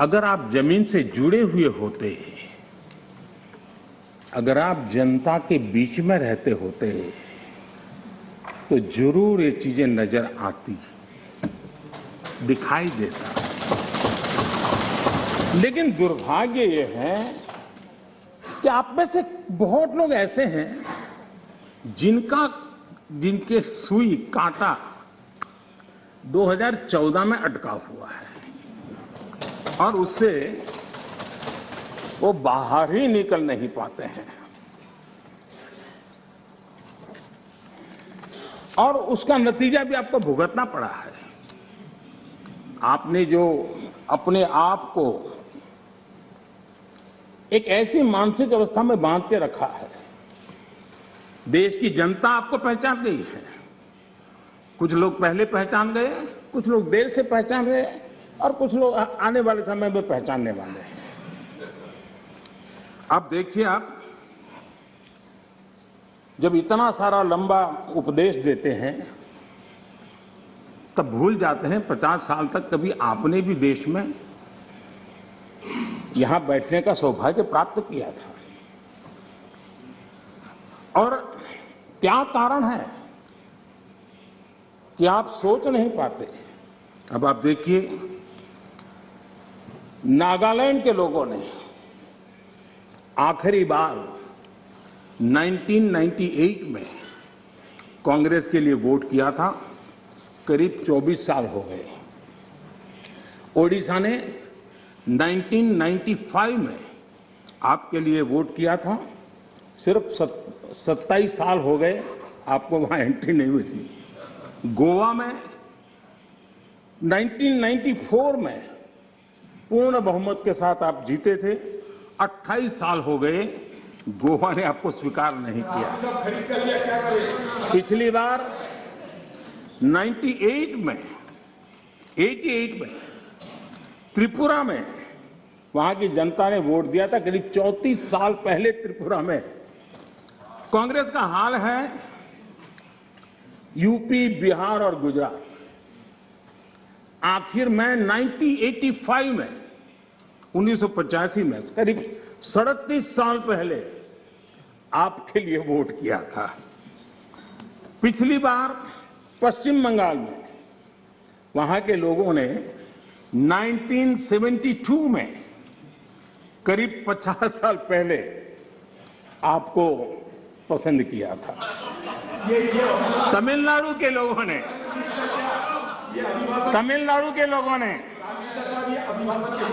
अगर आप जमीन से जुड़े हुए होते, अगर आप जनता के बीच में रहते होते, तो जरूर ये चीजें नजर आती, दिखाई देता। लेकिन दुर्भाग्य ये है कि आप में से बहुत लोग ऐसे हैं जिनके सुई कांटा 2014 में अटका हुआ है और उससे वो बाहर ही निकल नहीं पाते हैं और उसका नतीजा भी आपको भुगतना पड़ा है। आपने जो अपने आप को एक ऐसी मानसिक अवस्था में बांध के रखा है, देश की जनता आपको पहचान गई है। कुछ लोग पहले पहचान गए, कुछ लोग देर से पहचान गए और कुछ लोग आने वाले समय में पहचानने वाले हैं। अब देखिए, आप जब इतना सारा लंबा उपदेश देते हैं तब भूल जाते हैं 50 साल तक कभी आपने भी देश में यहां बैठने का सौभाग्य प्राप्त किया था। और क्या कारण है कि आप सोच नहीं पाते। अब आप देखिए, नागालैंड के लोगों ने आखिरी बार 1998 में कांग्रेस के लिए वोट किया था, करीब 24 साल हो गए। ओडिशा ने 1995 में आपके लिए वोट किया था, सिर्फ 27 साल हो गए, आपको वहां एंट्री नहीं मिली। गोवा में 1994 में पूर्ण बहुमत के साथ आप जीते थे, 28 साल हो गए, गोवा ने आपको स्वीकार नहीं किया। पिछली बार 88 में त्रिपुरा में वहां की जनता ने वोट दिया था, करीब 34 साल पहले त्रिपुरा में। कांग्रेस का हाल है यूपी, बिहार और गुजरात। आखिर में 1985 में 1985 में करीब 37 साल पहले आपके लिए वोट किया था। पिछली बार पश्चिम बंगाल में वहां के लोगों ने 1972 में करीब 50 साल पहले आपको पसंद किया था। तमिलनाडु के लोगों ने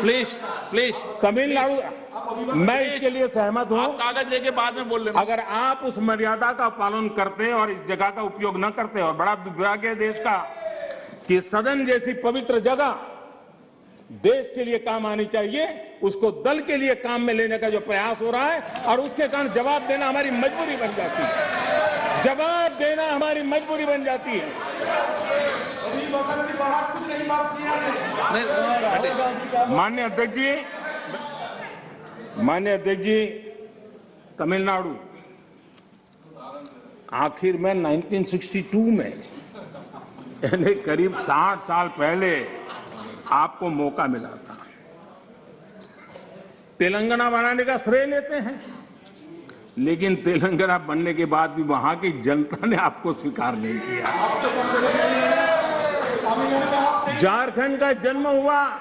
प्लीज तमिलनाडु, मैं इसके लिए सहमत हूं। कागज लेके बाद में बोल लेना। अगर आप उस मर्यादा का पालन करते और इस जगह का उपयोग न करते, और बड़ा दुर्भाग्य है देश का कि सदन जैसी पवित्र जगह देश के लिए काम आनी चाहिए, उसको दल के लिए काम में लेने का जो प्रयास हो रहा है, और उसके कारण जवाब देना हमारी मजबूरी बन जाती है। जवाब देना हमारी मजबूरी बन जाती है। माननीय अध्यक्ष जी, तमिलनाडु आखिर में 1962 में, यानी करीब 60 साल पहले आपको मौका मिला था। तेलंगाना बनाने का श्रेय लेते हैं, लेकिन तेलंगाना बनने के बाद भी वहां की जनता ने आपको स्वीकार नहीं किया। झारखंड का जन्म हुआ,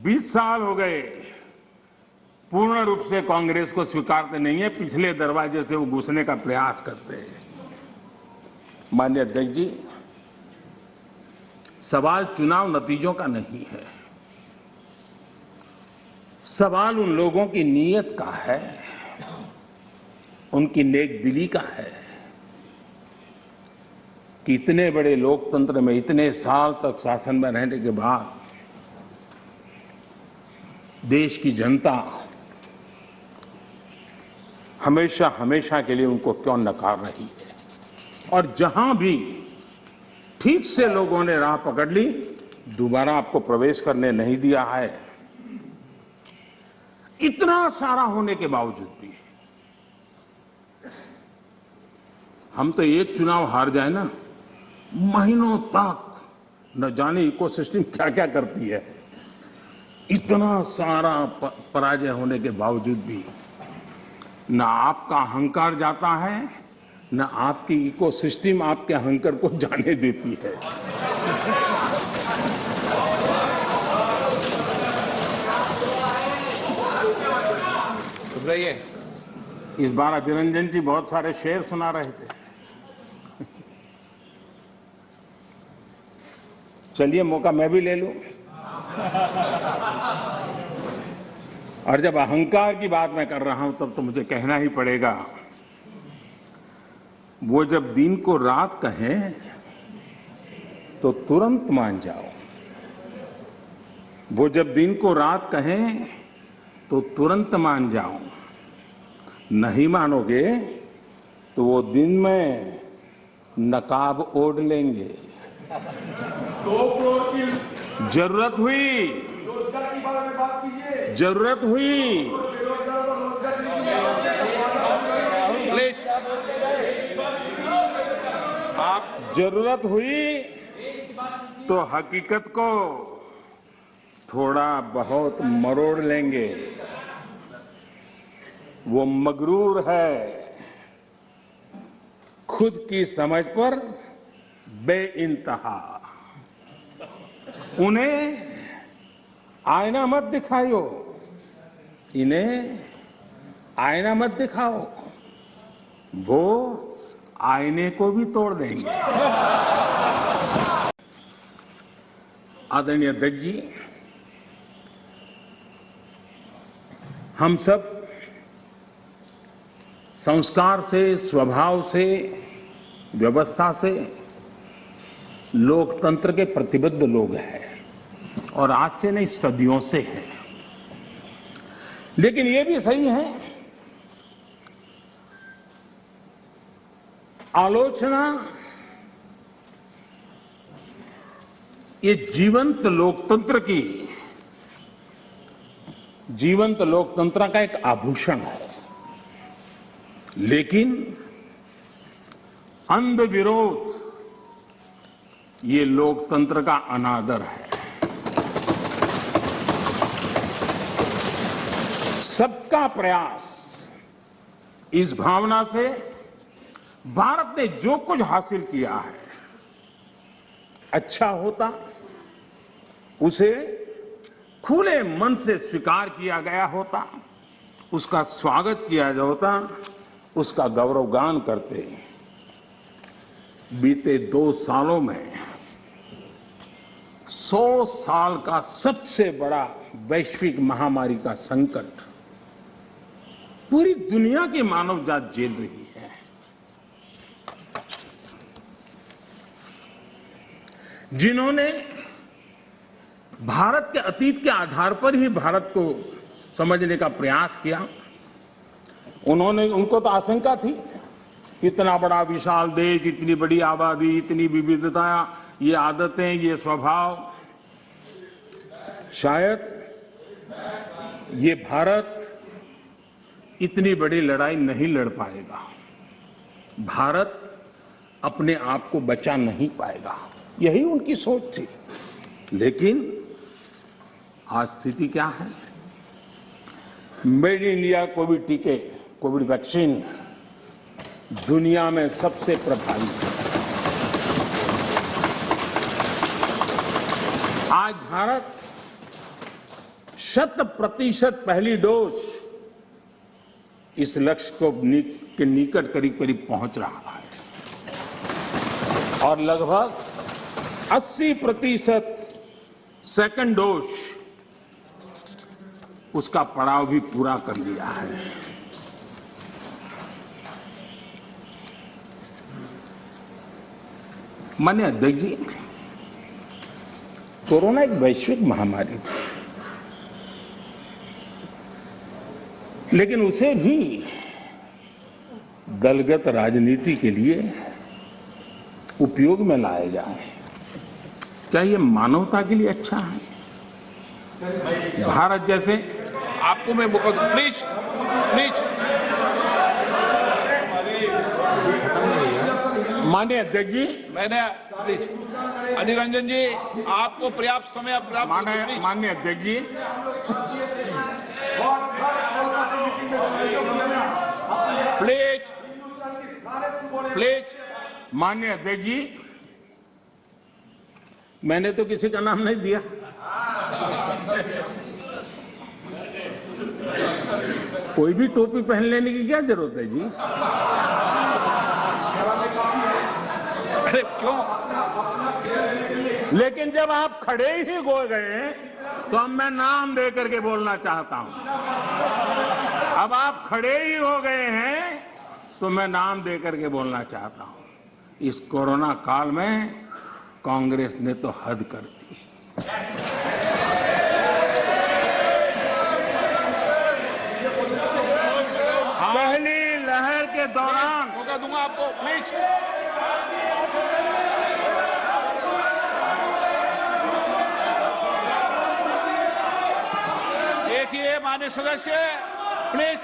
20 साल हो गए, पूर्ण रूप से कांग्रेस को स्वीकारते नहीं है, पिछले दरवाजे से वो घुसने का प्रयास करते हैं। माननीय अध्यक्ष जी, सवाल चुनाव नतीजों का नहीं है, सवाल उन लोगों की नीयत का है, उनकी नेक दिली का है कि इतने बड़े लोकतंत्र में इतने साल तक शासन में रहने के बाद देश की जनता हमेशा हमेशा के लिए उनको क्यों नकार रही है। और जहां भी ठीक से लोगों ने राह पकड़ ली, दोबारा आपको प्रवेश करने नहीं दिया है। इतना सारा होने के बावजूद भी हम तो एक चुनाव हार जाए ना, महीनों तक न जाने इकोसिस्टम क्या क्या करती है, इतना सारा पराजय होने के बावजूद भी न आपका अहंकार जाता है, न आपकी इकोसिस्टम आपके अहंकार को जाने देती है। इस बार अधीर रंजन जी बहुत सारे शेर सुना रहे थे। चलिए मौका मैं भी ले लूं। और जब अहंकार की बात मैं कर रहा हूं तब तो मुझे कहना ही पड़ेगा, वो जब दिन को रात कहें तो तुरंत मान जाओ। वो जब दिन को रात कहें तो तुरंत मान जाओ। नहीं मानोगे तो वो दिन में नकाब ओढ़ लेंगे। 2 करोड़ की जरूरत हुई, रोजगार की बात कीजिए। जरूरत हुई प्लीज आप जरूरत हुई तो हकीकत को थोड़ा बहुत मरोड़ लेंगे। वो मगरूर है, खुद की समझ पर बेइंतहा। उन्हें आईना मत दिखाओ, इन्हें आईना मत दिखाओ, वो आईने को भी तोड़ देंगे। आदरणीय अध्यक्ष जी, हम सब संस्कार से, स्वभाव से, व्यवस्था से लोकतंत्र के प्रतिबद्ध लोग हैं और आज से नहीं सदियों से हैं। लेकिन ये भी सही है, आलोचना ये जीवंत लोकतंत्र का एक आभूषण है। लेकिन अंध विरोध ये लोकतंत्र का अनादर है। सबका प्रयास, इस भावना से भारत ने जो कुछ हासिल किया है, अच्छा होता उसे खुले मन से स्वीकार किया गया होता, उसका स्वागत किया होता, उसका गौरवगान करते। बीते 2 सालों में 100 साल का सबसे बड़ा वैश्विक महामारी का संकट पूरी दुनिया की मानव जात झेल रही है। जिन्होंने भारत के अतीत के आधार पर ही भारत को समझने का प्रयास किया, उनको तो आशंका थी, इतना बड़ा विशाल देश, इतनी बड़ी आबादी, इतनी विविधता, ये आदतें, ये स्वभाव, शायद ये भारत इतनी बड़ी लड़ाई नहीं लड़ पाएगा, भारत अपने आप को बचा नहीं पाएगा, यही उनकी सोच थी। लेकिन आज स्थिति क्या है? मेड इन इंडिया कोविड टीके, कोविड वैक्सीन दुनिया में सबसे प्रभावी है। आज भारत 100% पहली डोज इस लक्ष्य को के निकट करीब करीब पहुंच रहा है और लगभग 80% सेकंड डोज उसका पड़ाव भी पूरा कर लिया है। माननीय अध्यक्ष जी, कोरोना एक वैश्विक महामारी थी, लेकिन उसे भी दलगत राजनीति के लिए उपयोग में लाया जाए, क्या ये मानवता के लिए अच्छा है? भारत जैसे, आपको मैं प्लीज माननीय अध्यक्ष जी, मैंने प्लीज अधीर रंजन जी, आपको पर्याप्त समय प्राप्त माननीय अध्यक्ष जी, और हर कोलकाता मीटिंग में सहयोग करना प्लीज हिंदुस्तान की सारे सुबह प्लीज माननीय अध्यक्ष जी, मैंने तो किसी का नाम नहीं दिया। कोई भी टोपी पहन लेने की क्या जरूरत है जी? अरे क्यों? लेकिन जब आप खड़े ही हो गए तो अब मैं नाम दे करके बोलना चाहता हूं। अब आप खड़े ही हो गए हैं तो मैं नाम दे करके बोलना चाहता हूं। इस कोरोना काल में कांग्रेस ने तो हद कर दी। पहली लहर के दौरान मौका दूंगा आपको, प्लीज। देखिए माननीय सदस्य, प्लीज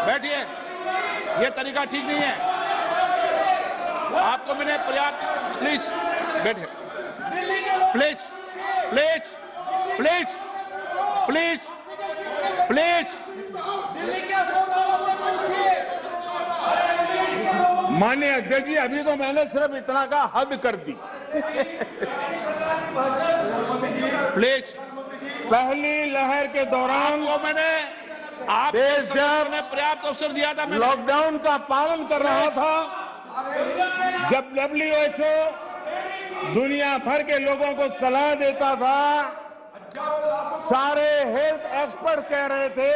बैठिए, ये तरीका ठीक नहीं है। आपको मैंने पर्याप्त, प्लीज बैठिए, please please please please please. माननीय अध्यक्ष जी, अभी तो मैंने सिर्फ इतना का हद कर दी। प्लीज पहली लहर के दौरान आपको मैंने आप देश जब ने पर्याप्त अवसर दिया था। मैंने लॉकडाउन का पालन कर रहा था, जब WHO दुनिया भर के लोगों को सलाह देता था, सारे हेल्थ एक्सपर्ट कह रहे थे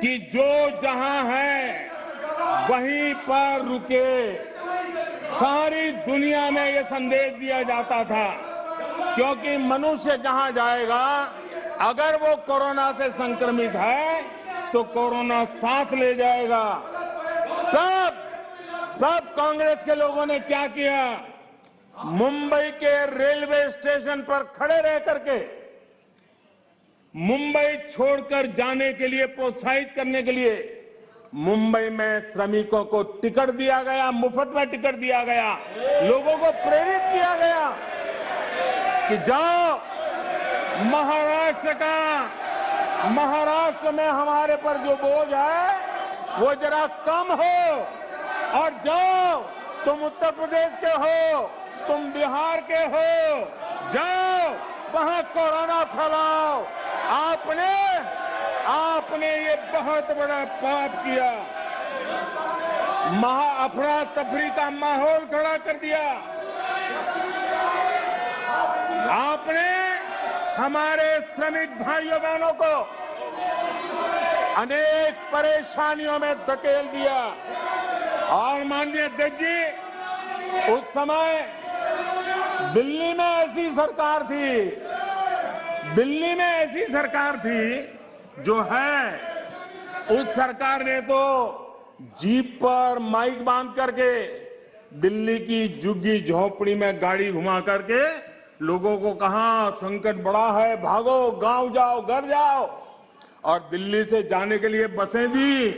कि जो जहां है वहीं पर रुके। सारी दुनिया में यह संदेश दिया जाता था, क्योंकि मनुष्य जहां जाएगा, अगर वो कोरोना से संक्रमित है तो कोरोना साथ ले जाएगा। तब कांग्रेस के लोगों ने क्या किया? मुंबई के रेलवे स्टेशन पर खड़े रह करके मुंबई छोड़कर जाने के लिए प्रोत्साहित करने के लिए मुंबई में श्रमिकों को टिकट दिया गया, मुफ्त में टिकट दिया गया, लोगों को प्रेरित किया गया कि जाओ महाराष्ट्र में हमारे पर जो बोझ है वो जरा कम हो, और जाओ तुम उत्तर प्रदेश के हो, तुम बिहार के हो, जाओ वहां कोरोना फैलाओ। आपने ये बहुत बड़ा पाप किया, अफरा तफरी का माहौल खड़ा कर दिया। आपने हमारे श्रमिक भाइयों बहनों को अनेक परेशानियों में धकेल दिया। और माननीय अध्यक्ष जी, उस समय दिल्ली में ऐसी सरकार थी जो है, उस सरकार ने तो जीप पर माइक बांध करके दिल्ली की झुग्गी झोपड़ी में गाड़ी घुमा करके लोगों को कहा संकट बड़ा है, भागो, गांव जाओ, घर जाओ, और दिल्ली से जाने के लिए बसें दी,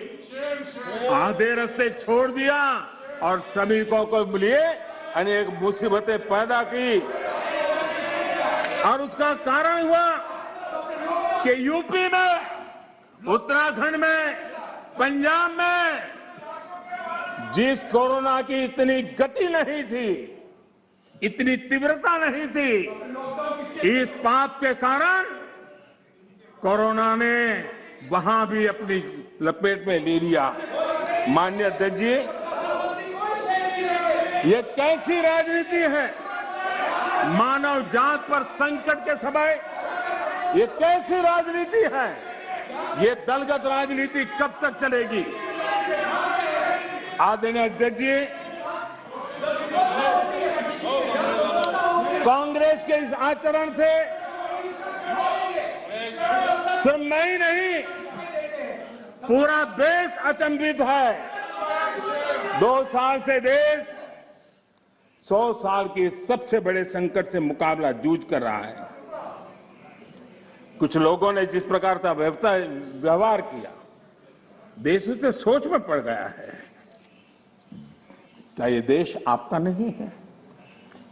आधे रास्ते छोड़ दिया और श्रमिकों को लिए अनेक मुसीबतें पैदा की। और उसका कारण हुआ कि यूपी में, उत्तराखंड में, पंजाब में जिस कोरोना की इतनी गति नहीं थी, इतनी तीव्रता नहीं थी, इस पाप के कारण कोरोना ने वहां भी अपनी लपेट में ले लिया। माननीय अध्यक्ष जी, ये कैसी राजनीति है? मानव जात पर संकट के समय ये कैसी राजनीति है? ये दलगत राजनीति कब तक चलेगी? आदरणीय अध्यक्ष जी, कांग्रेस के इस आचरण से सिर्फ मैं ही नहीं, पूरा देश अचंभित है। 2 साल से देश 100 साल के सबसे बड़े संकट से मुकाबला जूझ कर रहा है। कुछ लोगों ने जिस प्रकार का व्यवहार किया, देश उससे सोच में पड़ गया है। क्या ये देश आपका नहीं है?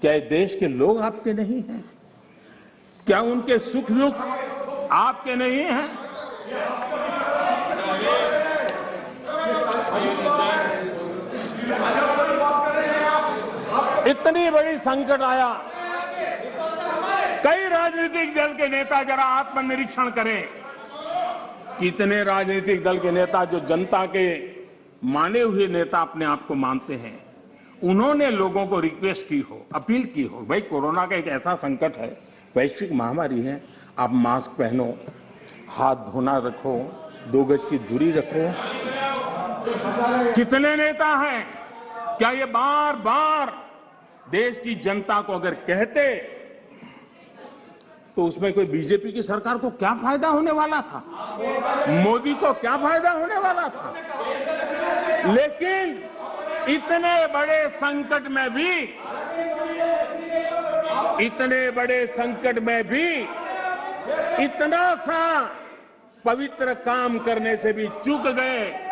क्या ये देश के लोग आपके नहीं हैं? क्या उनके सुख दुख आपके नहीं हैं? इतनी बड़ी संकट आया, कई राजनीतिक दल के नेता जरा आत्मनिरीक्षण करें। कितने राजनीतिक दल के नेता जो जनता के माने हुए नेता अपने आप को मानते हैं, उन्होंने लोगों को रिक्वेस्ट की हो, अपील की हो, भाई कोरोना का एक ऐसा संकट है, वैश्विक महामारी है, आप मास्क पहनो, हाथ धोना रखो, 2 गज की दूरी रखो। कितने नेता हैं? क्या ये बार बार देश की जनता को अगर कहते तो उसमें कोई बीजेपी की सरकार को क्या फायदा होने वाला था? मोदी को क्या फायदा होने वाला था? लेकिन इतने बड़े संकट में भी इतना सा पवित्र काम करने से भी चूक गए